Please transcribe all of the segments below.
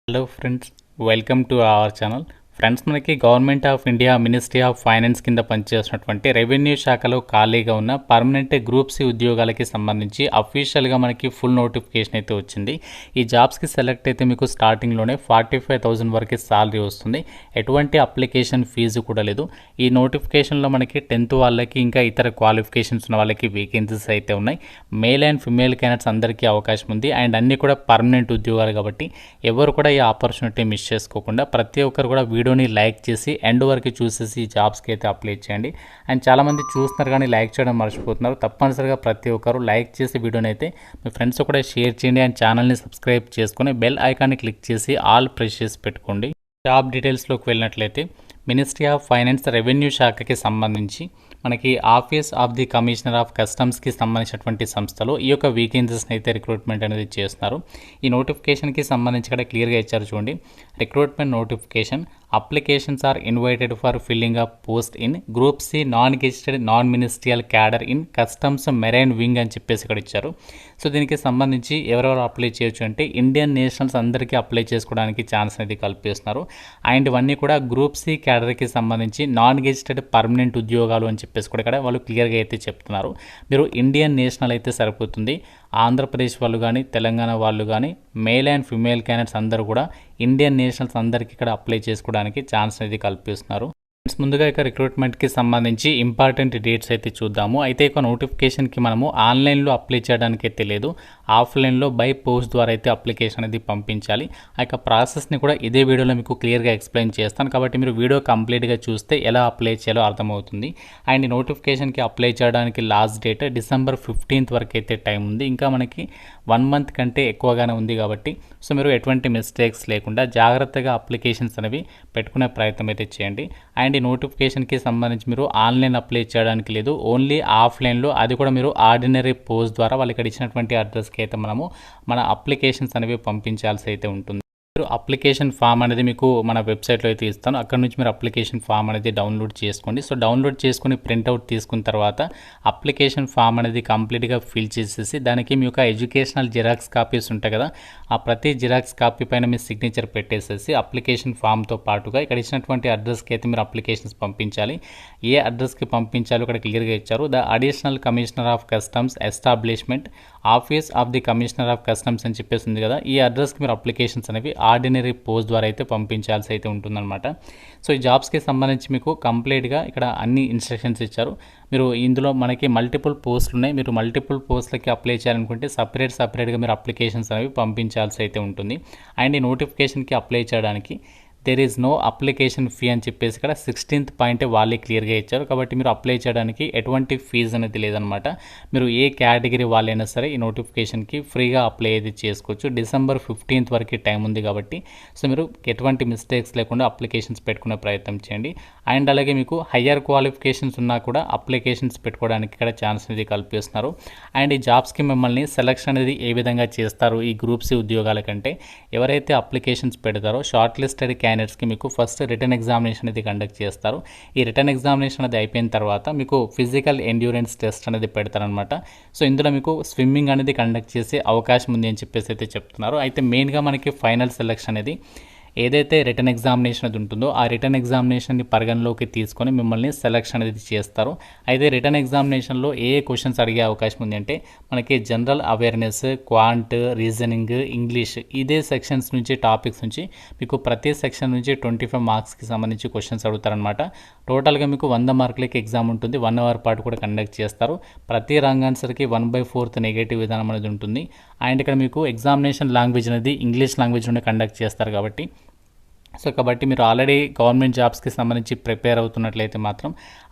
Hello friends, welcome to our channel. Friends, మనకి government of India ministry of finance కింద పనిచేస్తున్నటువంటి revenue శాఖలో ఖాళీగా ఉన్న పర్మనెంట్ గ్రూప్ సి ఉద్యోగాలకి సంబంధించి అఫీషియల్గా మనకి ఫుల్ నోటిఫికేషన్ అయితే వచ్చింది. ఈ జాబ్స్కి సెలెక్ట్ అయితే మీకు స్టార్టింగ్లోనే 45,000 వరకు శాలరీ వస్తుంది. ఎటువంటి అప్లికేషన్ ఫీజు కూడా లేదు. ఈ నోటిఫికేషన్లో మనకి 10th వాళ్ళకి ఇంకా ఇతర క్వాలిఫికేషన్స్ ఉన్న వాళ్ళకి వేకెన్సీస్ అయితే ఉన్నాయి. మేల్ అండ్ ఫిమేల్ క్యాండిడేట్స్ అందరికీ అవకాశం ఉంది. అండ్ అన్నీ కూడా పర్మనెంట్ ఉద్యోగాలు కాబట్టి ఎవరు కూడా ఈ ఆపర్చునిటీ మిస్ చేసుకోకుండా ప్రతి ఒక్కరు కూడా వీడియోని లైక్ చేసి ఎండ్ వరకు చూసేసి ఈ జాబ్స్కి అయితే అప్లై చేయండి. అండ్ చాలామంది చూస్తున్నారు కానీ లైక్ చేయడం మర్చిపోతున్నారు. తప్పనిసరిగా ప్రతి ఒక్కరు లైక్ చేసి వీడియోని అయితే మీ ఫ్రెండ్స్ కూడా షేర్ చేయండి. అండ్ ఛానల్ని సబ్స్క్రైబ్ చేసుకొని బెల్ ఐకాన్ని క్లిక్ చేసి ఆల్ ప్రెస్ చేసి పెట్టుకోండి. జాబ్ డీటెయిల్స్లోకి వెళ్ళినట్లయితే మినిస్ట్రీ ఆఫ్ ఫైనాన్స్ రెవెన్యూ శాఖకి సంబంధించి మనకి office of the commissioner of కస్టమ్స్కి సంబంధించినటువంటి సంస్థలో ఈ యొక్క వేకెన్సీస్ని అయితే రిక్రూట్మెంట్ అనేది చేస్తున్నారు. ఈ నోటిఫికేషన్కి సంబంధించి ఇక్కడ క్లియర్గా ఇచ్చారు చూడండి. Recruitment notification applications are invited for filling up post in group C non gazetted non ministerial cadre in customs marine wing అని చెప్పేసి ఇక్కడ ఇచ్చారు. సో దీనికి సంబంధించి ఎవరెవరు అప్లై చేయొచ్చు అంటే ఇండియన్ నేషనల్స్ అందరికీ అప్లై చేసుకోవడానికి ఛాన్స్ అనేది కల్పిస్తున్నారు. అండ్ ఇవన్నీ కూడా గ్రూప్ సి క్యాడర్కి సంబంధించి నాన్ గెజిటెడ్ పర్మనెంట్ ఉద్యోగాలు అని చెప్పేసి కూడా ఇక్కడ వాళ్ళు క్లియర్గా అయితే చెప్తున్నారు. మీరు ఇండియన్ నేషనల్ అయితే సరిపోతుంది. ఆంధ్రప్రదేశ్ వాళ్ళు కానీ తెలంగాణ వాళ్ళు కానీ మేల్ అండ్ ఫిమేల్ క్యాండిడేట్స్ అందరూ కూడా ఇండియన్ నేషనల్స్ అందరికీ ఇక్కడ అప్లై చేసుకోవడానికి ఛాన్స్ అనేది కల్పిస్తున్నారు. ముందుగా ఇక రిక్రూట్మెంట్కి సంబంధించి ఇంపార్టెంట్ డేట్స్ అయితే చూద్దాము. అయితే ఇక నోటిఫికేషన్కి మనము ఆన్లైన్లో అప్లై చేయడానికి అయితే లేదు, ఆఫ్లైన్లో బై పోస్ట్ ద్వారా అయితే అప్లికేషన్ అనేది పంపించాలి. ఆ యొక్క ప్రాసెస్ని కూడా ఇదే వీడియోలో మీకు క్లియర్గా ఎక్స్ప్లెయిన్ చేస్తాను కాబట్టి మీరు వీడియో కంప్లీట్గా చూస్తే ఎలా అప్లై చేయాలో అర్థమవుతుంది. అండ్ నోటిఫికేషన్కి అప్లై చేయడానికి లాస్ట్ డేట్ December 15th వరకు అయితే టైం ఉంది. ఇంకా మనకి 1 month కంటే ఎక్కువగానే ఉంది కాబట్టి సో మీరు ఎటువంటి మిస్టేక్స్ లేకుండా జాగ్రత్తగా అప్లికేషన్స్ అనేవి పెట్టుకునే ప్రయత్నం అయితే చేయండి. అండ్ ఈ నోటిఫికేషన్కి సంబంధించి మీరు ఆన్లైన్ అప్లై చేయడానికి లేదు, ఓన్లీ ఆఫ్లైన్లో, అది కూడా మీరు ఆర్డినరీ పోస్ట్ ద్వారా వాళ్ళు ఇక్కడ ఇచ్చినటువంటి అడ్రస్కి అయితే మనము మన అప్లికేషన్స్ అనేవి పంపించాల్సి అయితే ఉంటుంది. మీరు అప్లికేషన్ ఫామ్ అనేది మీకు మన వెబ్సైట్లో అయితే ఇస్తాను. అక్కడ నుంచి మీరు అప్లికేషన్ ఫామ్ అనేది డౌన్లోడ్ చేసుకోండి. సో డౌన్లోడ్ చేసుకుని ప్రింట్అవుట్ తీసుకున్న తర్వాత అప్లికేషన్ ఫామ్ అనేది కంప్లీట్గా ఫిల్ చేసేసి దానికి మీ యొక్క ఎడ్యుకేషనల్ జిరాక్స్ కాపీస్ ఉంటాయి కదా, ఆ ప్రతి జిరాక్స్ కాపీ పైన మీ సిగ్నేచర్ పెట్టేసేసి అప్లికేషన్ ఫామ్తో పాటుగా ఇక్కడ ఇచ్చినటువంటి అడ్రస్కి అయితే మీరు అప్లికేషన్స్ పంపించాలి. ఏ అడ్రస్కి పంపించాలో ఇక్కడ క్లియర్గా ఇచ్చారు. The additional commissioner of customs establishment office of the commissioner of customs అని చెప్పేసి ఉంది కదా, ఈ అడ్రస్కి మీరు అప్లికేషన్స్ అనేవి ఆర్డినరీ పోస్ట్ ద్వారా అయితే పంపించాల్సి అయితే ఉంటుందన్నమాట. సో ఈ జాబ్స్కి సంబంధించి మీకు కంప్లీట్గా ఇక్కడ అన్ని ఇన్స్ట్రక్షన్స్ ఇచ్చారు. మీరు ఇందులో మనకి మల్టిపుల్ పోస్టులు ఉన్నాయి. మీరు మల్టిపుల్ పోస్టులకి అప్లై చేయాలనుకుంటే సపరేట్గా మీరు అప్లికేషన్స్ అనేవి పంపించాల్సి అయితే ఉంటుంది. అండ్ ఈ నోటిఫికేషన్కి అప్లై చేయడానికి there is no application fee అని చెప్పేసి ఇక్కడ 16th పాయింట్ వాళ్ళే క్లియర్గా ఇచ్చారు. కాబట్టి మీరు అప్లై చేయడానికి ఎటువంటి ఫీజు అనేది లేదనమాట. మీరు ఏ కేటగిరీ వాళ్ళైనా సరే ఈ నోటిఫికేషన్కి ఫ్రీగా అప్లై అయితే చేసుకోవచ్చు. December 15th వరకు టైం ఉంది కాబట్టి సో మీరు ఎటువంటి మిస్టేక్స్ లేకుండా అప్లికేషన్స్ పెట్టుకునే ప్రయత్నం చేయండి. అండ్ అలాగే మీకు హయ్యర్ క్వాలిఫికేషన్స్ ఉన్నా కూడా అప్లికేషన్స్ పెట్టుకోవడానికి ఇక్కడ ఛాన్స్ అనేది కల్పిస్తున్నారు. అండ్ ఈ జాబ్స్కి మిమ్మల్ని సెలక్షన్ అనేది ఏ విధంగా చేస్తారు ఈ గ్రూప్ సి ఉద్యోగాల కంటే, ఎవరైతే అప్లికేషన్స్ పెడతారో షార్ట్ లిస్టెడ్ క్యాండిడేట్స్కి మీకు ఫస్ట్ రిటర్న్ ఎగ్జామినేషన్ అనేది కండక్ట్ చేస్తారు. ఈ రిటర్న్ ఎగ్జామినేషన్ అనేది అయిపోయిన తర్వాత మీకు ఫిజికల్ ఎండ్యూరెన్స్ టెస్ట్ అనేది పెడతారనమాట. సో ఇందులో మీకు స్విమ్మింగ్ అనేది కండక్ట్ చేసే అవకాశం ఉంది అని చెప్పేసి అయితే చెప్తున్నారు. అయితే మెయిన్గా మనకి ఫైనల్ సెలక్షన్ అనేది ఏదైతే రిటర్న్ ఎగ్జామినేషన్ అది ఉంటుందో ఆ రిటర్న్ ఎగ్జామినేషన్ని పరిగణలోకి తీసుకొని మిమ్మల్ని సెలక్షన్ అనేది చేస్తారు. అయితే రిటర్న్ ఎగ్జామినేషన్లో ఏ క్వశ్చన్స్ అడిగే అవకాశం ఉంది అంటే మనకి general awareness, quant, reasoning, English, ఇదే సెక్షన్స్ నుంచి టాపిక్స్ నుంచి మీకు ప్రతి సెక్షన్ నుంచి 25 మార్క్స్కి సంబంధించి క్వశ్చన్స్ అడుగుతారనమాట. టోటల్గా మీకు 100 మార్కులకి ఎగ్జామ్ ఉంటుంది. 1 hour పాటు కూడా కండక్ట్ చేస్తారు. ప్రతి రాంగ్ ఆన్సర్కి 1/4 నెగటివ్ విధానం అనేది ఉంటుంది. అండ్ ఇక్కడ మీకు ఎగ్జామినేషన్ లాంగ్వేజ్ అనేది ఇంగ్లీష్ లాంగ్వేజ్ నుండి కండక్ట్ చేస్తారు కాబట్టి మీరు ఆల్రెడీ గవర్నమెంట్ జాబ్స్కి సంబంధించి ప్రిపేర్ అవుతున్నట్లయితే మాత్రం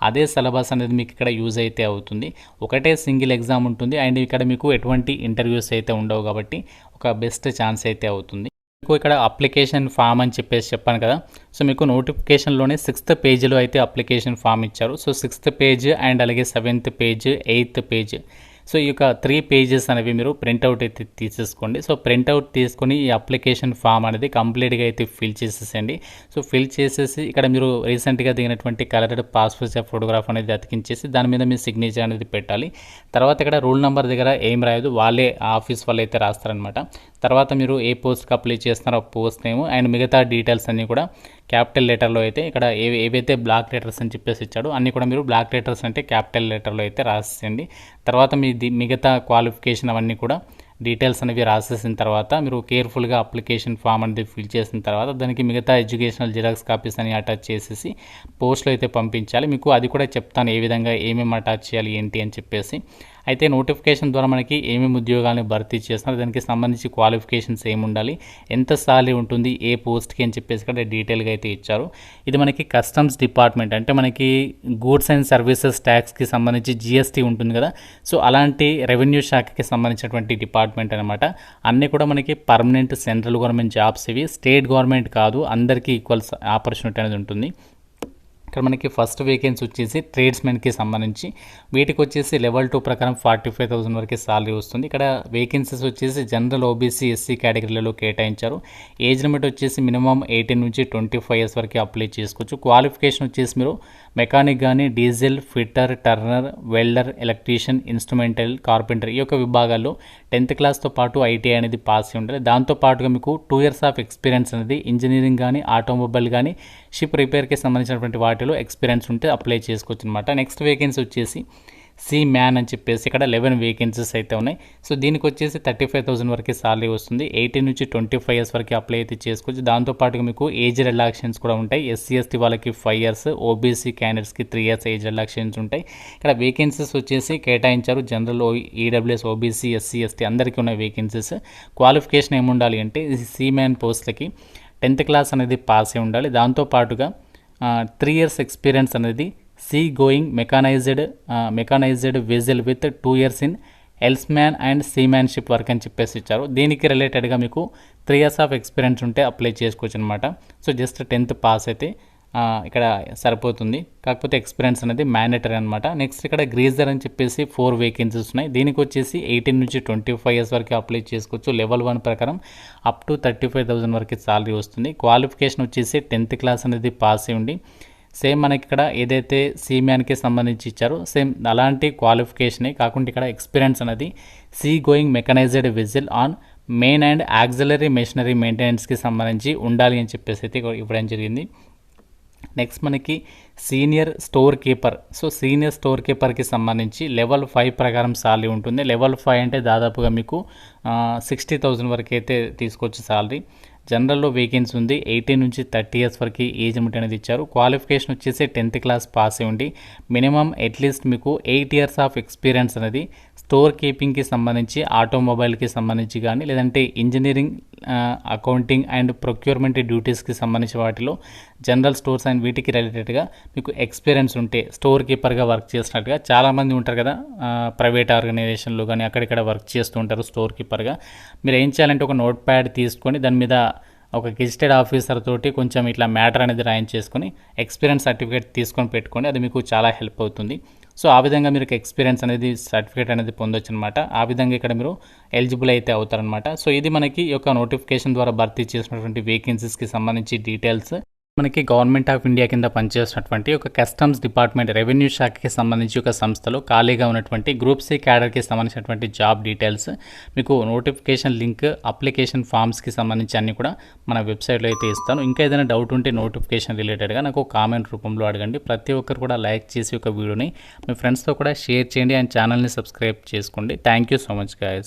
అదే సిలబస్ అనేది మీకు ఇక్కడ యూజ్ అయితే అవుతుంది. ఒకటే సింగిల్ ఎగ్జామ్ ఉంటుంది. అండ్ ఇక్కడ మీకు ఎటువంటి ఇంటర్వ్యూస్ అయితే ఉండవు కాబట్టి ఒక బెస్ట్ ఛాన్స్ అయితే అవుతుంది. మీకు ఇక్కడ అప్లికేషన్ ఫామ్ అని చెప్పేసి చెప్పాను కదా, సో మీకు నోటిఫికేషన్లోనే 6th పేజీలో అయితే అప్లికేషన్ ఫామ్ ఇచ్చారు. సో 6th పేజ్ అండ్ అలాగే 7th page, 8th page, so ఈ యొక్క 3 pages అనేవి మీరు ప్రింట్అవుట్ అయితే తీసేసుకోండి. సో ప్రింట్అవుట్ తీసుకొని ఈ అప్లికేషన్ ఫామ్ అనేది కంప్లీట్గా అయితే ఫిల్ చేసేసండి. సో ఫిల్ చేసేసి ఇక్కడ మీరు రీసెంట్గా దిగినటువంటి కలర్డ్ పాస్పోర్ట్ సైజ్ ఫోటోగ్రాఫ్ అనేది అతికించేసి దాని మీద మీ సిగ్నేచర్ అనేది పెట్టాలి. తర్వాత ఇక్కడ రూల్ నెంబర్ దగ్గర ఏం రాయదు, వాళ్ళే ఆఫీస్ వాళ్ళు అయితే రాస్తారనమాట. తర్వాత మీరు ఏ పోస్ట్కి అప్లై చేస్తున్నారో ఆ పోస్ట్ నేమ్ అండ్ మిగతా డీటెయిల్స్ అన్నీ కూడా క్యాపిటల్ లెటర్లో అయితే ఇక్కడ ఏవైతే బ్లాక్ లెటర్స్ అని చెప్పేసి ఇచ్చాడో అన్నీ కూడా మీరు బ్లాక్ లెటర్స్ అంటే క్యాపిటల్ లెటర్లో అయితే రాసేయండి. తర్వాత మీ మిగతా క్వాలిఫికేషన్ అవన్నీ కూడా డీటెయిల్స్ అనేవి రాసేసిన తర్వాత మీరు కేర్ఫుల్గా అప్లికేషన్ ఫామ్ అనేది ఫిల్ చేసిన తర్వాత దానికి మిగతా ఎడ్యుకేషనల్ జిరాక్స్ కాపీస్ అని అటాచ్ చేసేసి పోస్ట్లో అయితే పంపించాలి. మీకు అది కూడా చెప్తాను ఏ విధంగా ఏమేమి అటాచ్ చేయాలి ఏంటి అని చెప్పేసి. అయితే నోటిఫికేషన్ ద్వారా మనకి ఏమేమి ఉద్యోగాలను భర్తీ చేస్తున్నారు, దానికి సంబంధించి క్వాలిఫికేషన్స్ ఏమి ఉండాలి, ఎంత సాలరీ ఉంటుంది, ఏ పోస్ట్కి అని చెప్పేసి ఇక్కడ డీటెయిల్గా అయితే ఇచ్చారు. ఇది మనకి కస్టమ్స్ డిపార్ట్మెంట్ అంటే మనకి గూడ్స్ అండ్ సర్వీసెస్ ట్యాక్స్కి సంబంధించి జిఎస్టీ ఉంటుంది కదా, సో అలాంటి రెవెన్యూ శాఖకి సంబంధించినటువంటి డిపార్ట్మెంట్ అనమాట. అన్నీ కూడా మనకి పర్మనెంట్ సెంట్రల్ గవర్నమెంట్ జాబ్స్ ఇవి, స్టేట్ గవర్నమెంట్ కాదు, అందరికీ ఈక్వల్ ఆపర్చునిటీ అనేది ఉంటుంది. ఇక్కడ మనకి ఫస్ట్ వేకెన్సీ వచ్చేసి ట్రేడ్స్మెన్కి సంబంధించి, వీటికి వచ్చేసి లెవెల్ 2 ప్రకారం 45,000 వరకు సాలరీ వస్తుంది. ఇక్కడ వేకెన్సీస్ వచ్చేసి జనరల్ ఓబీసీ ఎస్సీ కేటగిరీలలో కేటాయించారు. ఏజ్ లిమిట్ వచ్చేసి మినిమం 18 నుంచి 25 ఇయర్స్ వరకు అప్లై చేసుకోవచ్చు. క్వాలిఫికేషన్ వచ్చేసి మీరు మెకానిక్ కానీ, diesel, fitter, Turner, welder, electrician, instrumental, carpenter ఈ యొక్క విభాగాల్లో 10th క్లాస్తో పాటు ఐటీఐ అనేది పాస్ అయి ఉండాలి. దాంతోపాటుగా మీకు 2 ఇయర్స్ ఆఫ్ ఎక్స్పీరియన్స్ అనేది ఇంజనీరింగ్ కానీ, ఆటోమొబైల్ కానీ, షిప్ రిపేర్కి సంబంధించినటువంటి వాటిలో ఎక్స్పీరియన్స్ ఉంటే అప్లై చేసుకోవచ్చు అనమాట. నెక్స్ట్ వేకెన్సీ వచ్చేసి సి మ్యాన్ అని చెప్పేసి ఇక్కడ 11 వేకెన్సీస్ అయితే ఉన్నాయి. సో దీనికి వచ్చేసి 35,000 వరకు సాలరీ వస్తుంది. 18 నుంచి 25 ఇయర్స్ వరకు అప్లై అయితే చేసుకోవచ్చు. దాంతోపాటుగా మీకు ఏజ్ రిలాక్షన్స్ కూడా ఉంటాయి. ఎస్సీ ఎస్టీ వాళ్ళకి 5 ఇయర్స్, ఓబీసీ క్యాండిడేట్స్కి 3 ఇయర్స్ ఏజ్ రిలాక్షన్స్ ఉంటాయి. ఇక్కడ వేకెన్సీస్ వచ్చేసి కేటాయించారు. General, EWS, OBC, SC ST అందరికీ ఉన్న వేకెన్సీస్. క్వాలిఫికేషన్ ఏముండాలి అంటే సి మ్యాన్ పోస్ట్లకి 10th క్లాస్ అనేది పాస్ అయి ఉండాలి. దాంతోపాటుగా 3 ఇయర్స్ ఎక్స్పీరియన్స్ అనేది sea going mechanised vessel with 2 years in helmsman and seamanship work అని చెప్పేసి ఇచ్చారు. దీనికి రిలేటెడ్గా మీకు 3 ఇయర్స్ ఆఫ్ ఎక్స్పీరియన్స్ ఉంటే అప్లై చేసుకోవచ్చు అనమాట. సో జస్ట్ 10th పాస్ అయితే ఇక్కడ సరిపోతుంది. కాకపోతే ఎక్స్పీరియన్స్ అనేది మ్యాండేటరీ అనమాట. నెక్స్ట్ ఇక్కడ గ్రీజర్ అని చెప్పేసి 4 వేకెన్సీస్ ఉన్నాయి. దీనికి వచ్చేసి 18 నుంచి 25 ఇయర్స్ వరకు అప్లై చేసుకోవచ్చు. లెవెల్ 1 ప్రకారం అప్ టు 35,000 వరకు సాలరీ వస్తుంది. క్వాలిఫికేషన్ వచ్చేసి 10th క్లాస్ అనేది పాస్ అయి ఉండి, సేమ్ మనకి ఇక్కడ ఏదైతే సీమ్యాన్కి సంబంధించి ఇచ్చారో సేమ్ అలాంటి క్వాలిఫికేషనే కాకుండా ఇక్కడ ఎక్స్పీరియన్స్ అనేది sea going mechanised vessel on main and auxiliary machinery మెయింటెనెన్స్కి సంబంధించి ఉండాలి అని చెప్పేసి అయితే ఇవ్వడం జరిగింది. నెక్స్ట్ మనకి senior store keeper. So senior store కీపర్కి సంబంధించి లెవెల్ 5 ప్రకారం సాలరీ ఉంటుంది. లెవెల్ 5 అంటే దాదాపుగా మీకు 60,000 వరకు అయితే తీసుకోవచ్చు సాలరీ. జనరల్లో వేకెన్సీ ఉంది. 18 నుంచి 30 ఇయర్స్ వరకు ఏజ్ లిమిట్ అనేది ఇచ్చారు. క్వాలిఫికేషన్ వచ్చేసి 10th క్లాస్ పాస్ అయి ఉండి మినిమం అట్లీస్ట్ మీకు 8 ఇయర్స్ ఆఫ్ ఎక్స్పీరియన్స్ అనేది స్టోర్ కీపింగ్కి సంబంధించి, ఆటోమొబైల్కి సంబంధించి కానీ, లేదంటే ఇంజనీరింగ్, అకౌంటింగ్ అండ్ ప్రొక్యూర్మెంట్ డ్యూటీస్కి సంబంధించిన వాటిలో జనరల్ స్టోర్స్ అండ్ వీటికి రిలేటెడ్గా మీకు ఎక్స్పీరియన్స్ ఉంటే స్టోర్ కీపర్గా వర్క్ చేసినట్టుగా చాలామంది ఉంటారు కదా, ప్రైవేట్ ఆర్గనైజేషన్లో కానీ అక్కడిక్కడ వర్క్ చేస్తూ ఉంటారు స్టోర్ కీపర్గా. మీరు ఏం చేయాలంటే ఒక నోట్ ప్యాడ్ తీసుకొని దాని మీద ఒక గెజిటెడ్ ఆఫీసర్ తోటి కొంచెం ఇట్లా మ్యాటర్ అనేది రాయించేసుకొని ఎక్స్పీరియన్స్ సర్టిఫికేట్ తీసుకొని పెట్టుకోండి. అది మీకు చాలా హెల్ప్ అవుతుంది. సో ఆ విధంగా మీరు ఎక్స్పీరియన్స్ అనేది సర్టిఫికేట్ అనేది పొందొచ్చు అనమాట. ఆ విధంగా ఇక్కడ మీరు ఎలిజిబుల్ అయితే అవుతారనమాట. సో ఇది మనకి ఈ యొక్క నోటిఫికేషన్ ద్వారా భర్తీ చేసినటువంటి వేకెన్సీస్కి సంబంధించి డీటెయిల్స్. మనకి గవర్నమెంట్ ఆఫ్ ఇండియా కింద పనిచేస్తున్నటువంటి ఒక కస్టమ్స్ డిపార్ట్మెంట్ రెవెన్యూ శాఖకి సంబంధించి ఒక సంస్థలో ఖాళీగా ఉన్నటువంటి గ్రూప్ సి క్యాడర్కి సంబంధించినటువంటి జాబ్ డీటెయిల్స్, మీకు నోటిఫికేషన్ లింక్, అప్లికేషన్ ఫామ్స్కి సంబంధించి అన్నీ కూడా మన వెబ్సైట్లో అయితే ఇస్తాను. ఇంకా ఏదైనా డౌట్ ఉంటే నోటిఫికేషన్ రిలేటెడ్గా నాకు కామెంట్ రూపంలో అడగండి. ప్రతి ఒక్కరు కూడా లైక్ చేసి ఒక వీడియోని మీ ఫ్రెండ్స్తో కూడా షేర్ చేయండి అండ్ ఛానల్ని సబ్స్క్రైబ్ చేసుకోండి. Thank you so much guys.